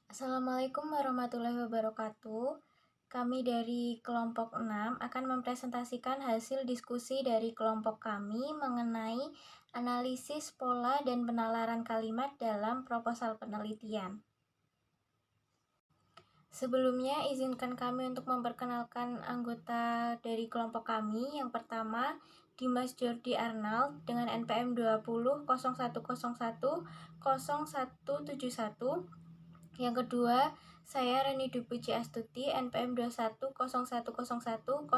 Assalamualaikum warahmatullahi wabarakatuh. Kami dari kelompok 6 akan mempresentasikan hasil diskusi dari kelompok kami mengenai analisis pola dan penalaran kalimat dalam proposal penelitian. Sebelumnya, izinkan kami untuk memperkenalkan anggota dari kelompok kami. Yang pertama, Dimas Jordi Arnald dengan NPM 20.0101.0171. Yang kedua, saya Reni Dupuji Astuti, NPM 21.0101.0007.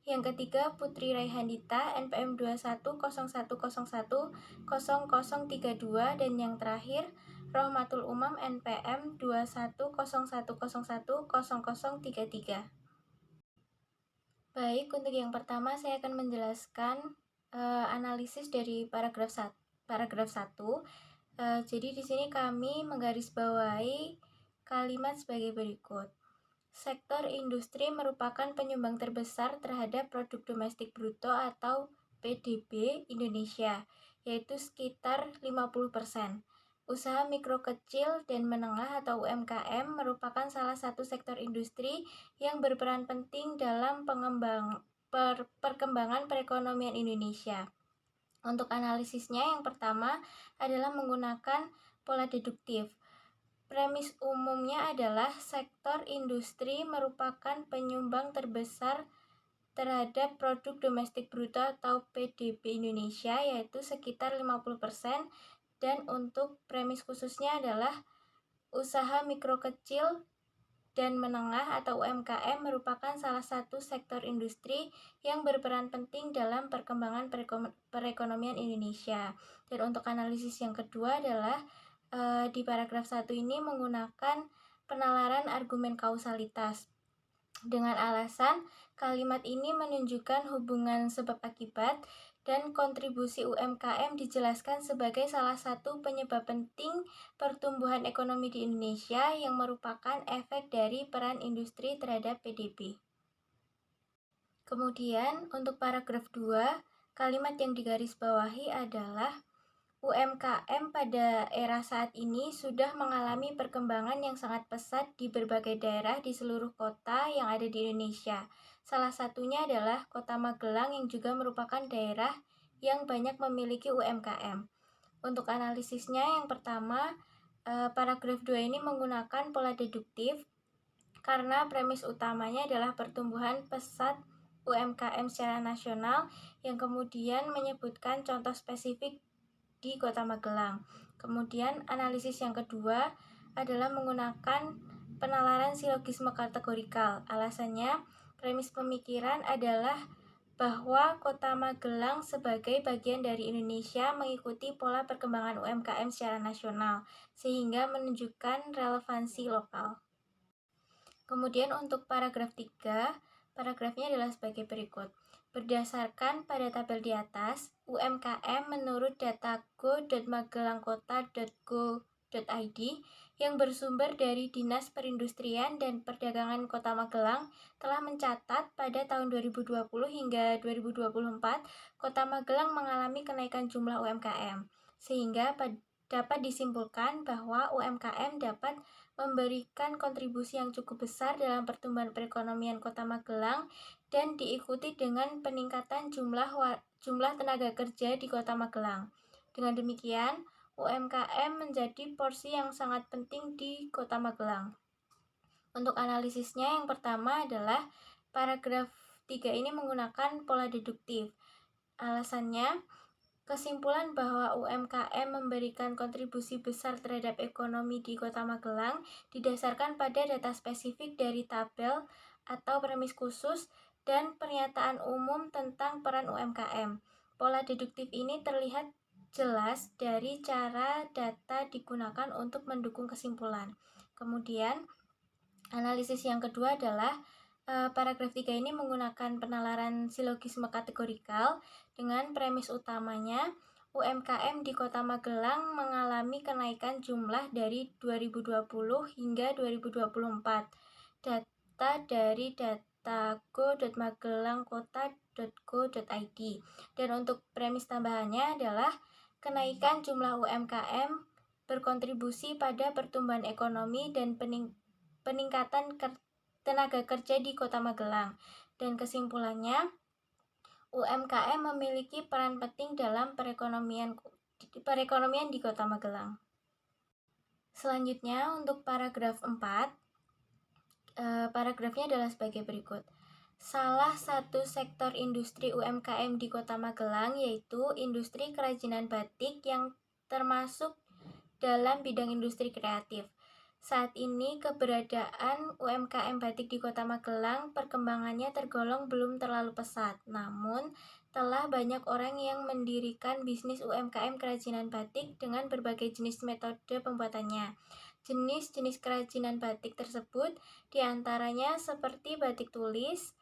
Yang ketiga, Putri Raihandita, NPM 21.0101.0032. Dan yang terakhir, Rohmatul Umam, NPM 21.0101.0033. Baik, untuk yang pertama saya akan menjelaskan analisis dari paragraf 1. Jadi di sini kami menggarisbawahi kalimat sebagai berikut. Sektor industri merupakan penyumbang terbesar terhadap produk domestik bruto atau PDB Indonesia, yaitu sekitar 50%. Usaha mikro kecil dan menengah atau UMKM merupakan salah satu sektor industri yang berperan penting dalam perkembangan perekonomian Indonesia. Untuk analisisnya, yang pertama adalah menggunakan pola deduktif. Premis umumnya adalah sektor industri merupakan penyumbang terbesar terhadap produk domestik bruto atau PDB Indonesia, yaitu sekitar 50%. Dan untuk premis khususnya adalah usaha mikro kecil dan menengah atau UMKM merupakan salah satu sektor industri yang berperan penting dalam perkembangan perekonomian Indonesia. Dan untuk analisis yang kedua adalah di paragraf 1 ini menggunakan penalaran argumen kausalitas dengan alasan kalimat ini menunjukkan hubungan sebab akibat dan kontribusi UMKM dijelaskan sebagai salah satu penyebab penting pertumbuhan ekonomi di Indonesia yang merupakan efek dari peran industri terhadap PDB. Kemudian untuk paragraf 2, kalimat yang digarisbawahi adalah UMKM pada era saat ini sudah mengalami perkembangan yang sangat pesat di berbagai daerah di seluruh kota yang ada di Indonesia. Salah satunya adalah Kota Magelang yang juga merupakan daerah yang banyak memiliki UMKM. Untuk analisisnya, yang pertama, paragraf 2 ini menggunakan pola deduktif karena premis utamanya adalah pertumbuhan pesat UMKM secara nasional yang kemudian menyebutkan contoh spesifik di Kota Magelang. Kemudian analisis yang kedua adalah menggunakan penalaran silogisme kategorikal. Alasannya, premis pemikiran adalah bahwa Kota Magelang sebagai bagian dari Indonesia mengikuti pola perkembangan UMKM secara nasional, sehingga menunjukkan relevansi lokal. Kemudian untuk paragraf 3, paragrafnya adalah sebagai berikut. Berdasarkan pada tabel di atas, UMKM menurut data go.magelangkota.go.id yang bersumber dari Dinas Perindustrian dan Perdagangan Kota Magelang telah mencatat pada tahun 2020 hingga 2024, Kota Magelang mengalami kenaikan jumlah UMKM, sehingga dapat disimpulkan bahwa UMKM dapat memberikan kontribusi yang cukup besar dalam pertumbuhan perekonomian Kota Magelang dan diikuti dengan peningkatan jumlah tenaga kerja di Kota Magelang. Dengan demikian, UMKM menjadi porsi yang sangat penting di Kota Magelang. Untuk analisisnya, yang pertama adalah paragraf 3 ini menggunakan pola deduktif. Alasannya, kesimpulan bahwa UMKM memberikan kontribusi besar terhadap ekonomi di Kota Magelang didasarkan pada data spesifik dari tabel atau premis khusus dan pernyataan umum tentang peran UMKM. Pola deduktif ini terlihat jelas dari cara data digunakan untuk mendukung kesimpulan. Kemudian, analisis yang kedua adalah paragraf 3 ini menggunakan penalaran silogisme kategorikal dengan premis utamanya UMKM di Kota Magelang mengalami kenaikan jumlah dari 2020 hingga 2024. Data dari data go.magelangkota.go.id. Dan untuk premis tambahannya adalah kenaikan jumlah UMKM berkontribusi pada pertumbuhan ekonomi dan peningkatan tenaga kerja di Kota Magelang. Dan kesimpulannya, UMKM memiliki peran penting dalam perekonomian di Kota Magelang. Selanjutnya untuk paragraf 4, paragrafnya adalah sebagai berikut. Salah satu sektor industri UMKM di Kota Magelang yaitu industri kerajinan batik yang termasuk dalam bidang industri kreatif. Saat ini keberadaan UMKM batik di Kota Magelang perkembangannya tergolong belum terlalu pesat. Namun, telah banyak orang yang mendirikan bisnis UMKM kerajinan batik dengan berbagai jenis metode pembuatannya. Jenis-jenis kerajinan batik tersebut diantaranya seperti batik tulis,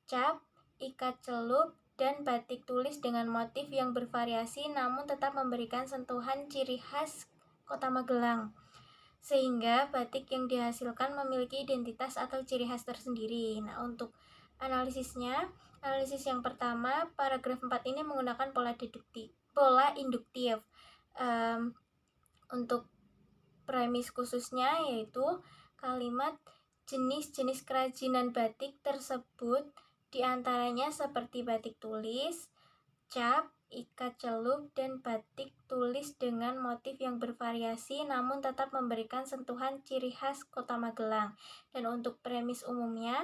cap, ikat celup, dan batik tulis dengan motif yang bervariasi namun tetap memberikan sentuhan ciri khas Kota Magelang, sehingga batik yang dihasilkan memiliki identitas atau ciri khas tersendiri. Nah, untuk analisisnya, analisis yang pertama, paragraf 4 ini menggunakan pola induktif. Untuk premis khususnya yaitu kalimat jenis-jenis kerajinan batik tersebut diantaranya seperti batik tulis, cap, ikat celup, dan batik tulis dengan motif yang bervariasi namun tetap memberikan sentuhan ciri khas Kota Magelang. Dan untuk premis umumnya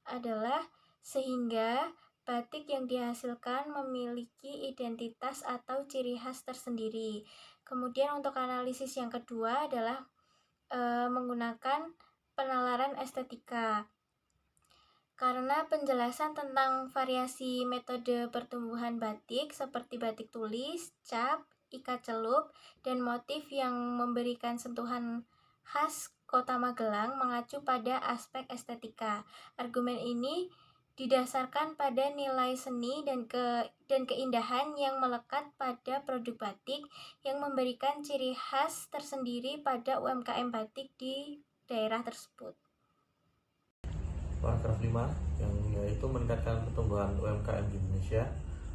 adalah sehingga batik yang dihasilkan memiliki identitas atau ciri khas tersendiri. Kemudian untuk analisis yang kedua adalah menggunakan penalaran estetika. Karena penjelasan tentang variasi metode pertumbuhan batik seperti batik tulis, cap, ikat celup, dan motif yang memberikan sentuhan khas Kota Magelang mengacu pada aspek estetika. Argumen ini didasarkan pada nilai seni dan keindahan yang melekat pada produk batik yang memberikan ciri khas tersendiri pada UMKM batik di daerah tersebut. Paragraf 5 yang yaitu meningkatkan pertumbuhan UMKM di Indonesia.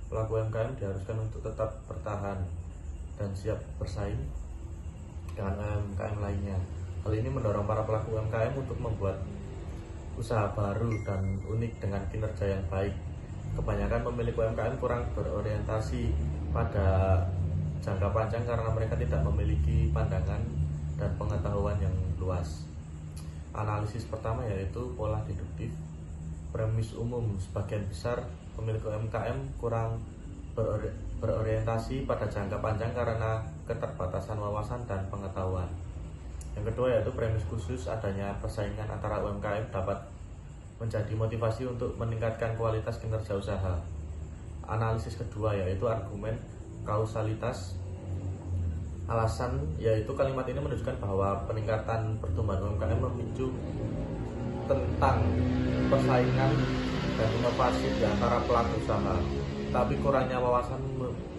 Pelaku UMKM diharuskan untuk tetap bertahan dan siap bersaing dengan UMKM lainnya. Hal ini mendorong para pelaku UMKM untuk membuat usaha baru dan unik dengan kinerja yang baik. Kebanyakan pemilik UMKM kurang berorientasi pada jangka panjang karena mereka tidak memiliki pandangan dan pengetahuan yang luas. Analisis pertama yaitu pola deduktif. Premis umum, sebagian besar pemilik UMKM kurang berorientasi pada jangka panjang karena keterbatasan wawasan dan pengetahuan. Yang kedua yaitu premis khusus, adanya persaingan antara UMKM dapat menjadi motivasi untuk meningkatkan kualitas kinerja usaha. Analisis kedua yaitu argumen kausalitas. Alasan yaitu kalimat ini menunjukkan bahwa peningkatan pertumbuhan UMKM memicu tentang persaingan dan inovasi di antara pelaku usaha. Tapi kurangnya wawasan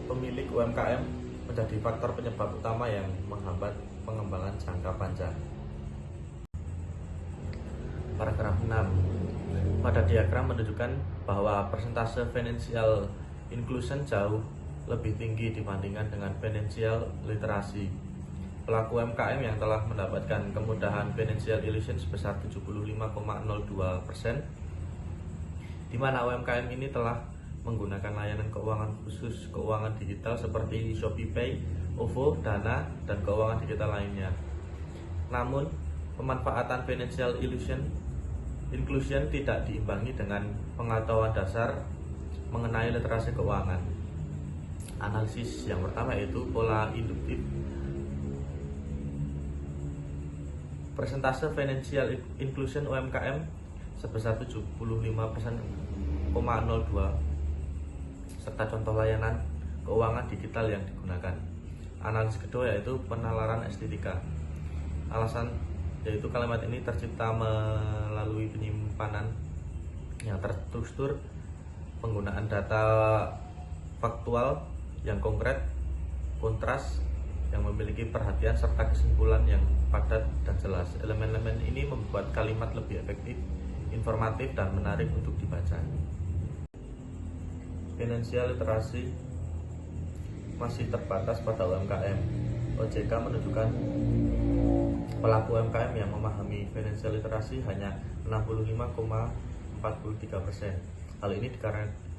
pemilik UMKM menjadi faktor penyebab utama yang menghambat pengembangan jangka panjang. Paragraf 6. Pada diagram menunjukkan bahwa persentase financial inclusion jauh lebih tinggi dibandingkan dengan financial literasi. Pelaku UMKM yang telah mendapatkan kemudahan financial inclusion sebesar 75,02%, di mana UMKM ini telah menggunakan layanan keuangan khusus keuangan digital seperti ShopeePay, OVO, Dana, dan keuangan digital lainnya. Namun, pemanfaatan financial inclusion tidak diimbangi dengan pengetahuan dasar mengenai literasi keuangan. Analisis yang pertama yaitu pola induktif. Persentase financial inclusion UMKM sebesar 75,02 serta contoh layanan keuangan digital yang digunakan. Analisis kedua yaitu penalaran estetika. Alasan yaitu kalimat ini tercipta melalui penyimpanan yang terstruktur, penggunaan data faktual yang konkret, kontras yang memiliki perhatian, serta kesimpulan yang padat dan jelas. Elemen-elemen ini membuat kalimat lebih efektif, informatif, dan menarik untuk dibaca. Financial literasi masih terbatas pada UMKM. OJK menunjukkan pelaku UMKM yang memahami financial literacy hanya 65,43%. Hal ini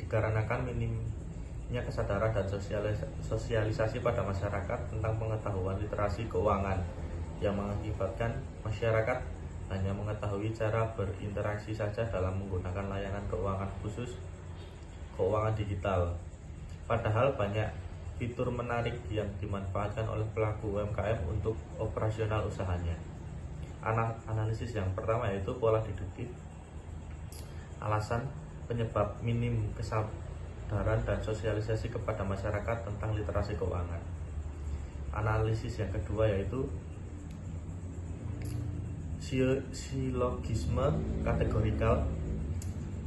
dikarenakan minimnya kesadaran dan sosialisasi pada masyarakat tentang pengetahuan literasi keuangan, yang mengakibatkan masyarakat hanya mengetahui cara berinteraksi saja dalam menggunakan layanan keuangan khusus keuangan digital. Padahal banyak fitur menarik yang dimanfaatkan oleh pelaku UMKM untuk operasional usahanya. Analisis yang pertama yaitu pola deduktif. Alasan penyebab minim kesadaran dan sosialisasi kepada masyarakat tentang literasi keuangan. Analisis yang kedua yaitu silogisme kategorikal.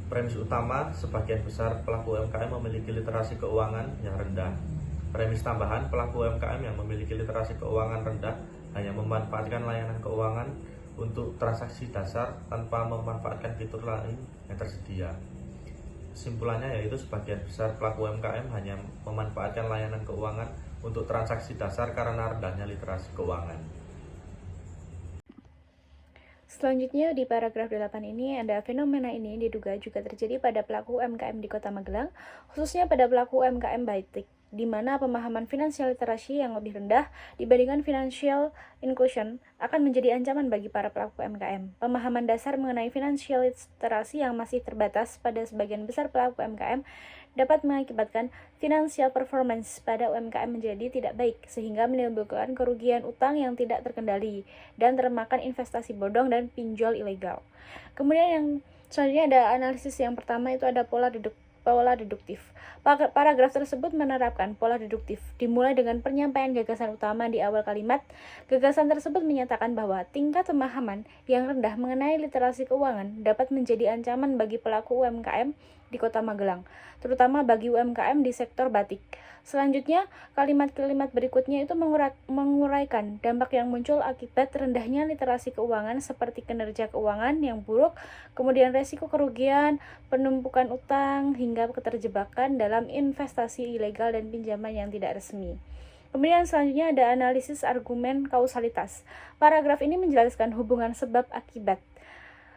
Premis utama, sebagian besar pelaku UMKM memiliki literasi keuangan yang rendah. Premis tambahan, pelaku UMKM yang memiliki literasi keuangan rendah hanya memanfaatkan layanan keuangan untuk transaksi dasar tanpa memanfaatkan fitur lain yang tersedia. Kesimpulannya yaitu sebagian besar pelaku UMKM hanya memanfaatkan layanan keuangan untuk transaksi dasar karena rendahnya literasi keuangan. Selanjutnya di paragraf 8 ini ada fenomena ini diduga juga terjadi pada pelaku UMKM di Kota Magelang, khususnya pada pelaku UMKM batik, di mana pemahaman finansial literasi yang lebih rendah dibandingkan financial inclusion akan menjadi ancaman bagi para pelaku UMKM. Pemahaman dasar mengenai financial literasi yang masih terbatas pada sebagian besar pelaku UMKM dapat mengakibatkan financial performance pada UMKM menjadi tidak baik, sehingga menimbulkan kerugian utang yang tidak terkendali dan termakan investasi bodong dan pinjol ilegal. Kemudian yang selanjutnya ada analisis yang pertama itu ada pola deduktif. Paragraf tersebut menerapkan pola deduktif, dimulai dengan penyampaian gagasan utama di awal kalimat. Gagasan tersebut menyatakan bahwa tingkat pemahaman yang rendah mengenai literasi keuangan dapat menjadi ancaman bagi pelaku UMKM di Kota Magelang, terutama bagi UMKM di sektor batik. Selanjutnya, kalimat-kalimat berikutnya itu menguraikan dampak yang muncul akibat rendahnya literasi keuangan seperti kinerja keuangan yang buruk, kemudian resiko kerugian, penumpukan utang, hingga keterjebakan dalam investasi ilegal dan pinjaman yang tidak resmi. Kemudian selanjutnya ada analisis argumen kausalitas. Paragraf ini menjelaskan hubungan sebab akibat.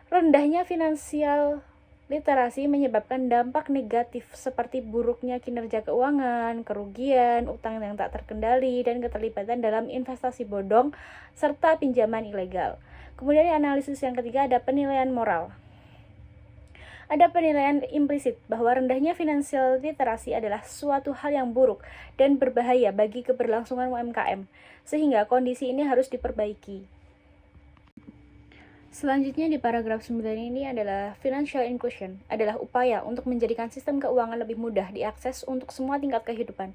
Rendahnya finansial literasi menyebabkan dampak negatif seperti buruknya kinerja keuangan, kerugian, utang yang tak terkendali, dan keterlibatan dalam investasi bodong serta pinjaman ilegal. Kemudian analisis yang ketiga ada penilaian moral. Ada penilaian implisit bahwa rendahnya finansial literasi adalah suatu hal yang buruk dan berbahaya bagi keberlangsungan UMKM, sehingga kondisi ini harus diperbaiki. Selanjutnya di paragraf 9 ini adalah financial inclusion, adalah upaya untuk menjadikan sistem keuangan lebih mudah diakses untuk semua tingkat kehidupan,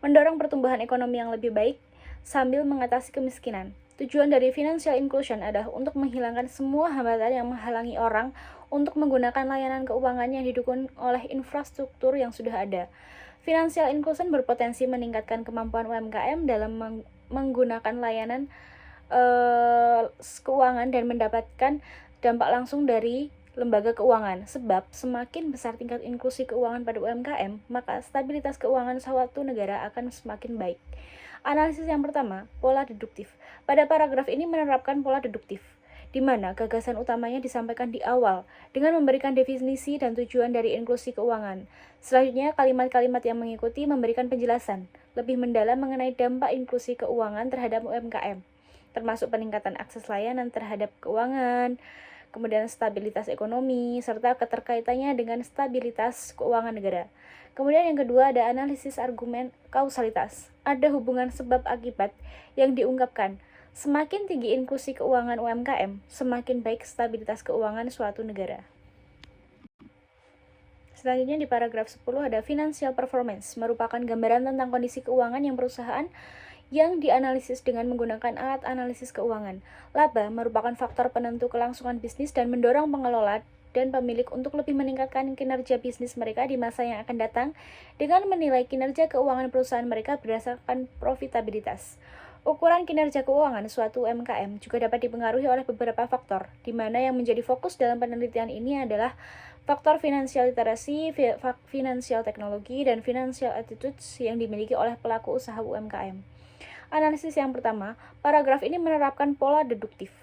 mendorong pertumbuhan ekonomi yang lebih baik sambil mengatasi kemiskinan. Tujuan dari financial inclusion adalah untuk menghilangkan semua hambatan yang menghalangi orang untuk menggunakan layanan keuangan yang didukung oleh infrastruktur yang sudah ada. Financial inclusion berpotensi meningkatkan kemampuan UMKM dalam menggunakan layanan keuangan dan mendapatkan dampak langsung dari lembaga keuangan. Sebab semakin besar tingkat inklusi keuangan pada UMKM, maka stabilitas keuangan suatu negara akan semakin baik. Analisis yang pertama, pola deduktif. Pada paragraf ini menerapkan pola deduktif, di mana gagasan utamanya disampaikan di awal dengan memberikan definisi dan tujuan dari inklusi keuangan. Selanjutnya, kalimat-kalimat yang mengikuti memberikan penjelasan lebih mendalam mengenai dampak inklusi keuangan terhadap UMKM, termasuk peningkatan akses layanan terhadap keuangan, kemudian stabilitas ekonomi, serta keterkaitannya dengan stabilitas keuangan negara. Kemudian yang kedua ada analisis argumen kausalitas. Ada hubungan sebab akibat yang diungkapkan. Semakin tinggi inklusi keuangan UMKM, semakin baik stabilitas keuangan suatu negara. Selanjutnya di paragraf 10 ada financial performance, merupakan gambaran tentang kondisi keuangan yang perusahaan yang dianalisis dengan menggunakan alat analisis keuangan. Laba merupakan faktor penentu kelangsungan bisnis dan mendorong pengelola dan pemilik untuk lebih meningkatkan kinerja bisnis mereka di masa yang akan datang dengan menilai kinerja keuangan perusahaan mereka berdasarkan profitabilitas. Ukuran kinerja keuangan suatu UMKM juga dapat dipengaruhi oleh beberapa faktor, di mana yang menjadi fokus dalam penelitian ini adalah faktor financial literasi, financial teknologi, dan financial attitudes yang dimiliki oleh pelaku usaha UMKM. Analisis yang pertama, paragraf ini menerapkan pola deduktif,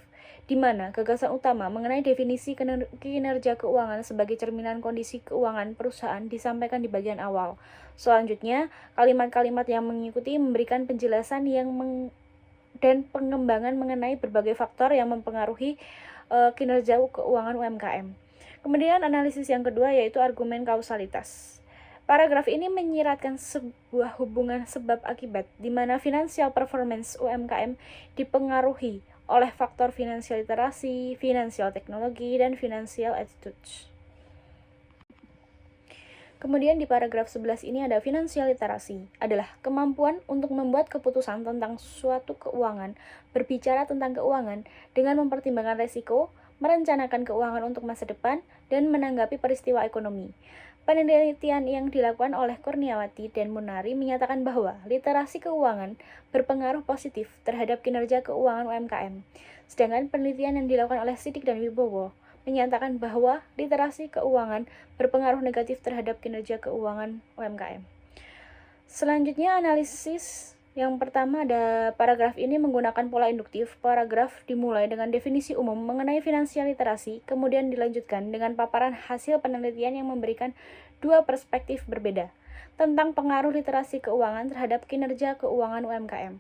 di mana gagasan utama mengenai definisi kinerja keuangan sebagai cerminan kondisi keuangan perusahaan disampaikan di bagian awal. Selanjutnya, kalimat-kalimat yang mengikuti memberikan penjelasan dan pengembangan mengenai berbagai faktor yang mempengaruhi kinerja keuangan UMKM. Kemudian analisis yang kedua yaitu argumen kausalitas. Paragraf ini menyiratkan sebuah hubungan sebab akibat di mana financial performance UMKM dipengaruhi oleh faktor finansial literasi, finansial teknologi, dan financial attitudes. Kemudian di paragraf 11 ini ada financial literasi, adalah kemampuan untuk membuat keputusan tentang suatu keuangan, berbicara tentang keuangan dengan mempertimbangkan resiko, merencanakan keuangan untuk masa depan, dan menanggapi peristiwa ekonomi. Penelitian yang dilakukan oleh Kurniawati dan Munari menyatakan bahwa literasi keuangan berpengaruh positif terhadap kinerja keuangan UMKM. Sedangkan penelitian yang dilakukan oleh Sidik dan Wibowo menyatakan bahwa literasi keuangan berpengaruh negatif terhadap kinerja keuangan UMKM. Selanjutnya analisis yang pertama ada paragraf ini menggunakan pola induktif. Paragraf dimulai dengan definisi umum mengenai finansial literasi, kemudian dilanjutkan dengan paparan hasil penelitian yang memberikan dua perspektif berbeda tentang pengaruh literasi keuangan terhadap kinerja keuangan UMKM.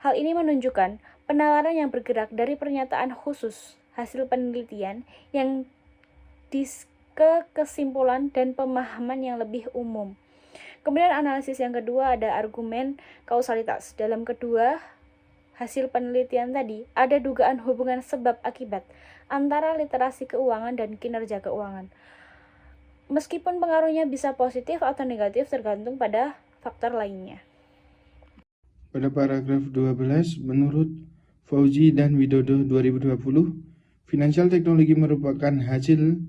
Hal ini menunjukkan penalaran yang bergerak dari pernyataan khusus hasil penelitian yang ke kesimpulan dan pemahaman yang lebih umum. Kemudian analisis yang kedua ada argumen kausalitas. Dalam kedua hasil penelitian tadi ada dugaan hubungan sebab akibat antara literasi keuangan dan kinerja keuangan. Meskipun pengaruhnya bisa positif atau negatif tergantung pada faktor lainnya. Pada paragraf 12, menurut Fauzi dan Widodo 2020, finansial teknologi merupakan hasil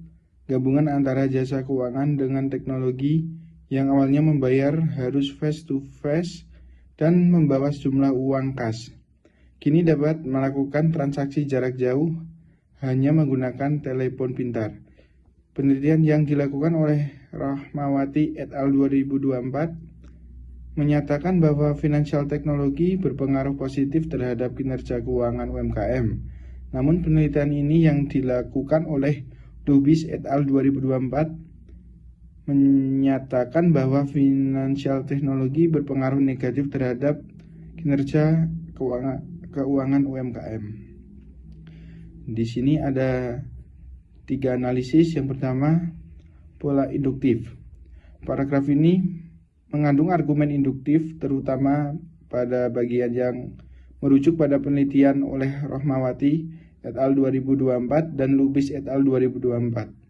gabungan antara jasa keuangan dengan teknologi yang awalnya membayar harus face-to-face dan membawa sejumlah uang kas. Kini dapat melakukan transaksi jarak jauh hanya menggunakan telepon pintar. Penelitian yang dilakukan oleh Rahmawati et al. 2024 menyatakan bahwa financial teknologi berpengaruh positif terhadap kinerja keuangan UMKM. Namun penelitian ini yang dilakukan oleh Lubis et al. 2024 menyatakan bahwa finansial teknologi berpengaruh negatif terhadap kinerja keuangan UMKM. Di sini ada 3 analisis. Yang pertama, pola induktif. Paragraf ini mengandung argumen induktif terutama pada bagian yang merujuk pada penelitian oleh Rahmawati et al. 2024 dan Lubis et al. 2024.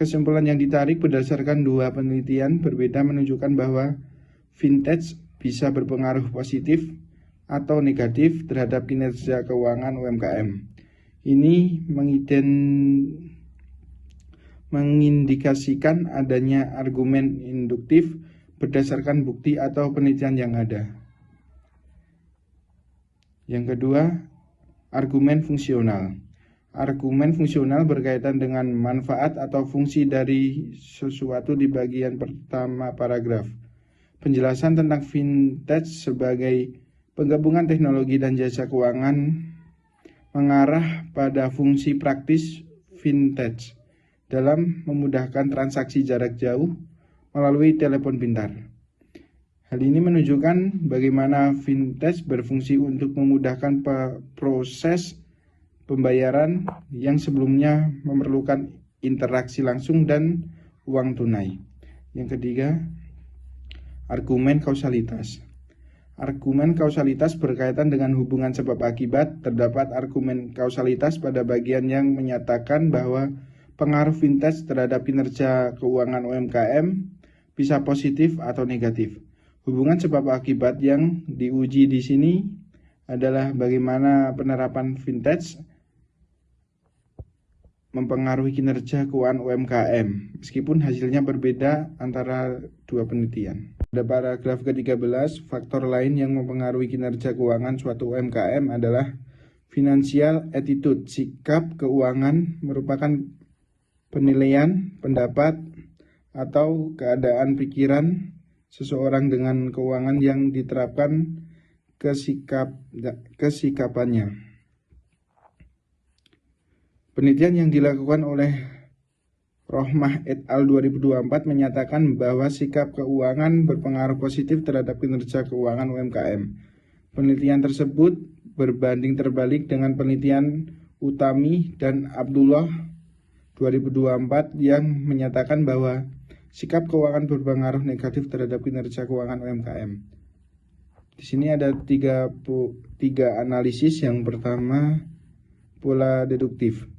Kesimpulan yang ditarik berdasarkan dua penelitian berbeda menunjukkan bahwa vintage bisa berpengaruh positif atau negatif terhadap kinerja keuangan UMKM. Ini mengindikasikan adanya argumen induktif berdasarkan bukti atau penelitian yang ada. Yang kedua, argumen fungsional. Argumen fungsional berkaitan dengan manfaat atau fungsi dari sesuatu di bagian pertama paragraf. Penjelasan tentang vintage sebagai penggabungan teknologi dan jasa keuangan mengarah pada fungsi praktis vintage dalam memudahkan transaksi jarak jauh melalui telepon pintar. Hal ini menunjukkan bagaimana vintage berfungsi untuk memudahkan proses pembayaran yang sebelumnya memerlukan interaksi langsung dan uang tunai. Yang ketiga, argumen kausalitas. Argumen kausalitas berkaitan dengan hubungan sebab akibat. Terdapat argumen kausalitas pada bagian yang menyatakan bahwa pengaruh vintage terhadap kinerja keuangan UMKM bisa positif atau negatif. Hubungan sebab akibat yang diuji di sini adalah bagaimana penerapan vintage mempengaruhi kinerja keuangan UMKM, meskipun hasilnya berbeda antara dua penelitian. Pada paragraf ke-13, faktor lain yang mempengaruhi kinerja keuangan suatu UMKM adalah financial attitude. Sikap keuangan merupakan penilaian, pendapat, atau keadaan pikiran seseorang dengan keuangan yang diterapkan kesikapannya. Penelitian yang dilakukan oleh Rohmah et al. 2024 menyatakan bahwa sikap keuangan berpengaruh positif terhadap kinerja keuangan UMKM. Penelitian tersebut berbanding terbalik dengan penelitian Utami dan Abdullah 2024 yang menyatakan bahwa sikap keuangan berpengaruh negatif terhadap kinerja keuangan UMKM. Di sini ada tiga analisis. Yang pertama, pola deduktif.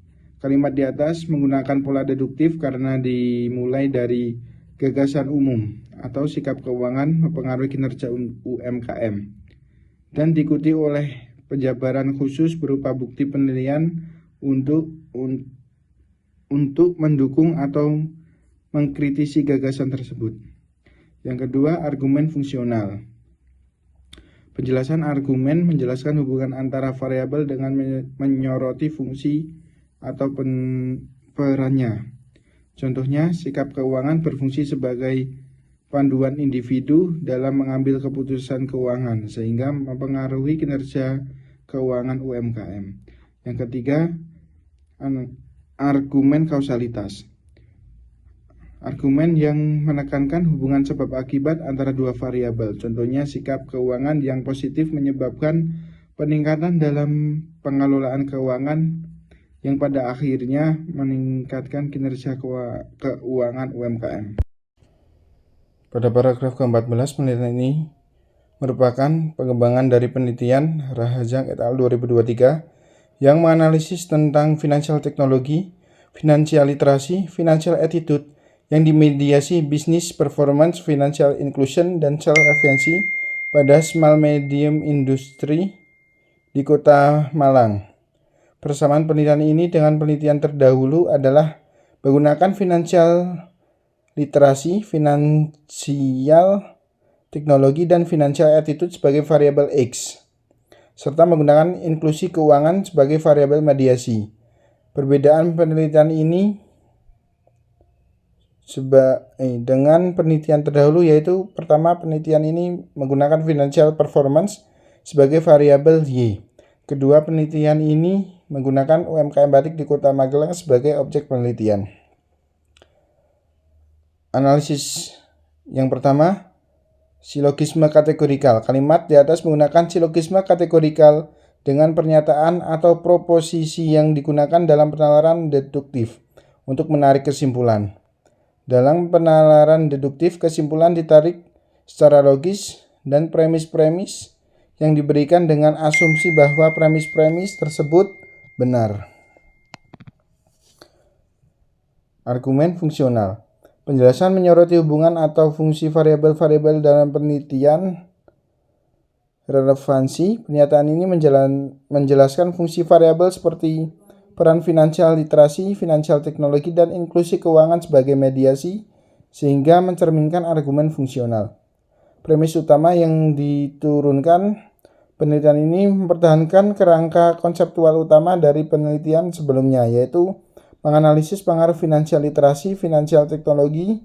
Kalimat di atas menggunakan pola deduktif karena dimulai dari gagasan umum atau sikap keuangan mempengaruhi kinerja UMKM dan diikuti oleh penjabaran khusus berupa bukti penelitian untuk mendukung atau mengkritisi gagasan tersebut. Yang kedua, argumen fungsional. Penjelasan argumen menjelaskan hubungan antara variabel dengan menyoroti fungsi atau perannya. Contohnya, sikap keuangan berfungsi sebagai panduan individu dalam mengambil keputusan keuangan sehingga mempengaruhi kinerja keuangan UMKM. Yang ketiga, argumen kausalitas. Argumen yang menekankan hubungan sebab akibat antara dua variabel. Contohnya, sikap keuangan yang positif menyebabkan peningkatan dalam pengelolaan keuangan yang pada akhirnya meningkatkan kinerja keuangan UMKM. Pada paragraf ke-14, penelitian ini merupakan pengembangan dari penelitian Rahajang et al. 2023 yang menganalisis tentang financial technology, financial literacy, financial attitude yang dimediasi bisnis performance, financial inclusion, dan self-efficiency pada small medium industry di Kota Malang. Persamaan penelitian ini dengan penelitian terdahulu adalah menggunakan financial literasi, financial teknologi, dan financial attitude sebagai variabel X, serta menggunakan inklusi keuangan sebagai variabel mediasi. Perbedaan penelitian ini dengan penelitian terdahulu yaitu pertama, penelitian ini menggunakan financial performance sebagai variabel Y. Kedua, penelitian ini menggunakan UMKM batik di Kota Magelang sebagai objek penelitian. Analisis yang pertama, silogisme kategorikal. Kalimat di atas menggunakan silogisme kategorikal dengan pernyataan atau proposisi yang digunakan dalam penalaran deduktif untuk menarik kesimpulan. Dalam penalaran deduktif, kesimpulan ditarik secara logis dan premis-premis yang diberikan dengan asumsi bahwa premis-premis tersebut benar. Argumen fungsional. Penjelasan menyoroti hubungan atau fungsi variabel-variabel dalam penelitian relevansi. Pernyataan ini menjelaskan fungsi variabel seperti peran finansial literasi, finansial teknologi, dan inklusi keuangan sebagai mediasi, sehingga mencerminkan argumen fungsional. Premis utama yang diturunkan penelitian ini mempertahankan kerangka konseptual utama dari penelitian sebelumnya, yaitu menganalisis pengaruh finansial literasi, finansial teknologi,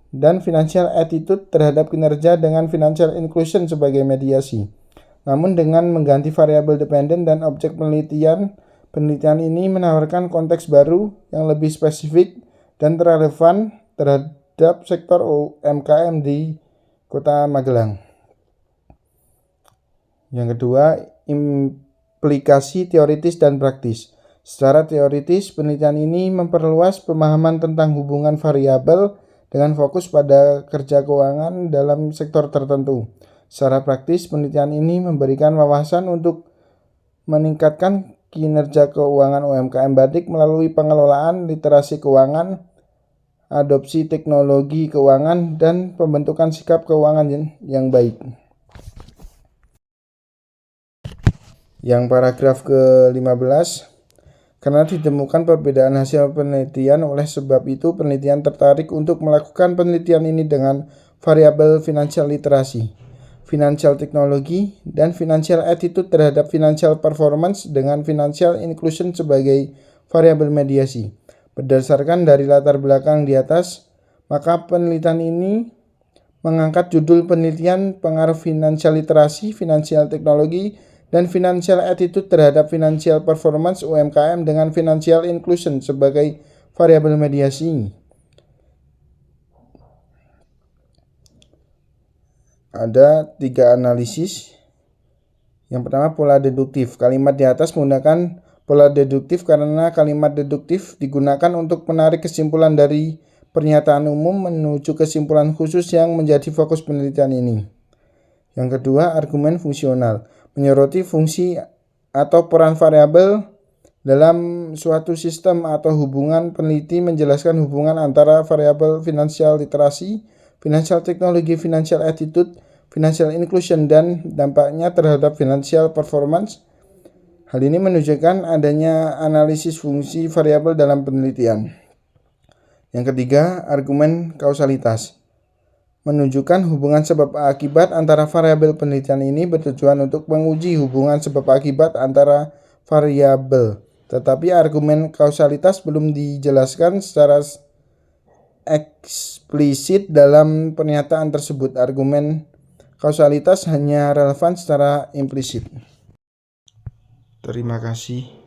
dan financial attitude terhadap kinerja dengan financial inclusion sebagai mediasi. Namun dengan mengganti variabel dependen dan objek penelitian, penelitian ini menawarkan konteks baru yang lebih spesifik dan relevan terhadap sektor UMKM di Kota Magelang. Yang kedua, implikasi teoritis dan praktis. Secara teoritis, penelitian ini memperluas pemahaman tentang hubungan variabel dengan fokus pada kerja keuangan dalam sektor tertentu. Secara praktis, penelitian ini memberikan wawasan untuk meningkatkan kinerja keuangan UMKM batik melalui pengelolaan literasi keuangan, adopsi teknologi keuangan, dan pembentukan sikap keuangan yang baik. Yang paragraf ke-15, karena ditemukan perbedaan hasil penelitian, oleh sebab itu penelitian tertarik untuk melakukan penelitian ini dengan variabel financial literasi, financial teknologi, dan financial attitude terhadap financial performance dengan financial inclusion sebagai variabel mediasi. Berdasarkan dari latar belakang di atas, maka penelitian ini mengangkat judul penelitian pengaruh financial literasi, financial teknologi, dan financial attitude terhadap financial performance UMKM dengan financial inclusion sebagai variabel mediasi. Ada 3 analisis. Yang pertama, pola deduktif. Kalimat di atas menggunakan pola deduktif karena kalimat deduktif digunakan untuk menarik kesimpulan dari pernyataan umum menuju kesimpulan khusus yang menjadi fokus penelitian ini. Yang kedua, argumen fungsional. Menyoroti fungsi atau peran variabel dalam suatu sistem atau hubungan. Peneliti menjelaskan hubungan antara variabel financial literasi, financial teknologi, financial attitude, financial inclusion, dan dampaknya terhadap financial performance. Hal ini menunjukkan adanya analisis fungsi variabel dalam penelitian. Yang ketiga, argumen kausalitas. Menunjukkan hubungan sebab akibat antara variabel. Penelitian ini bertujuan untuk menguji hubungan sebab akibat antara variabel. Tetapi argumen kausalitas belum dijelaskan secara eksplisit dalam pernyataan tersebut. Argumen kausalitas hanya relevan secara implisit. Terima kasih.